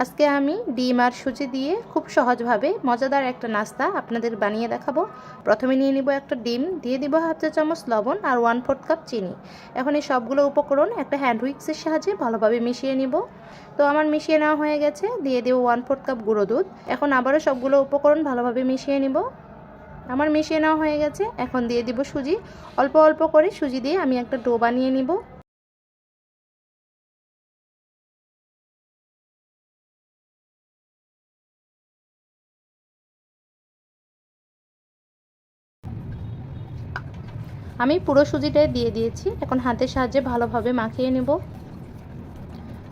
আজকে আমি ডিম আর সুজি দিয়ে খুব সহজভাবে মজাদার একটা নাস্তা আপনাদের বানিয়ে দেখাবো। প্রথমে নিয়ে নিব একটা ডিম, দিয়ে দিব হাফ চা চামচ লবণ আর 1/4 কাপ চিনি। এখন এই সবগুলো উপকরণ একটা হ্যান্ড হুইক্সের সাহায্যে ভালোভাবে মিশিয়ে নিব। তো আমার মিশিয়ে নেওয়া হয়ে গেছে, দিয়ে দেব 1/4 কাপ গুঁড়ো দুধ। এখন আবারও সবগুলো উপকরণ ভালোভাবে মিশিয়ে নিব। আমার মিশিয়ে নেওয়া হয়ে গেছে, এখন দিয়ে দিব সুজি। অল্প অল্প করে সুজি দিয়ে আমি একটা ডো বানিয়ে নিব। আমি পুরো সুজিটাই দিয়ে দিয়েছি। এখন হাতের সাহায্যে ভালোভাবে মাখিয়ে নেব।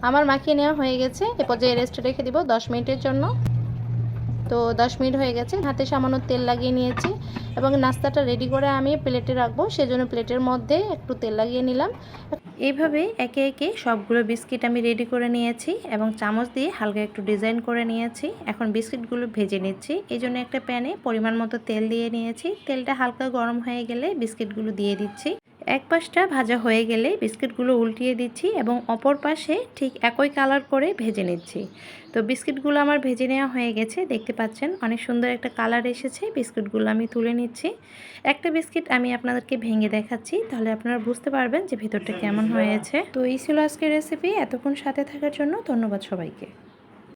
আমার মাখিয়ে নেওয়া হয়ে গেছে। এ পর্যায়ে রেস্টে রেখে দিব 10 মিনিটের জন্য। তো 10 মিনিট হয়ে গেছে। হাতে সামান্য তেল লাগিয়ে নিয়েছি এবং নাস্তাটা রেডি করে আমি প্লেটে রাখবো, সেজন্য প্লেটের মধ্যে একটু তেল লাগিয়ে নিলাম। এইভাবে একে একে সবগুলো বিস্কিট আমি রেডি করে নিয়েছি এবং চামচ দিয়ে হালকা একটু ডিজাইন করে নিয়েছি। এখন বিস্কিটগুলো ভেজে নিচ্ছি। এই জন্য একটা প্যানে পরিমাণ মতো তেল দিয়ে নিয়েছি। তেলটা হালকা গরম হয়ে গেলে বিস্কিটগুলো দিয়ে দিচ্ছি। এক পাশটা ভাজা হয়ে গেলে বিস্কিটগুলো উল্টিয়ে দিচ্ছি এবং অপর পাশে ঠিক একই কালার করে ভেজে নিচ্ছি। তো বিস্কিটগুলো আমার ভেজে নেওয়া হয়ে গেছে, দেখতে পাচ্ছেন অনেক সুন্দর একটা কালার এসেছে। বিস্কিটগুলো আমি তুলে নিচ্ছি। একটা বিস্কিট আমি আপনাদেরকে ভেঙে দেখাচ্ছি, তাহলে আপনারা বুঝতে পারবেন যে ভেতরটা কেমন হয়েছে। তো এই ছিল আজকের রেসিপি। এতক্ষণ সাথে থাকার জন্য ধন্যবাদ সবাইকে।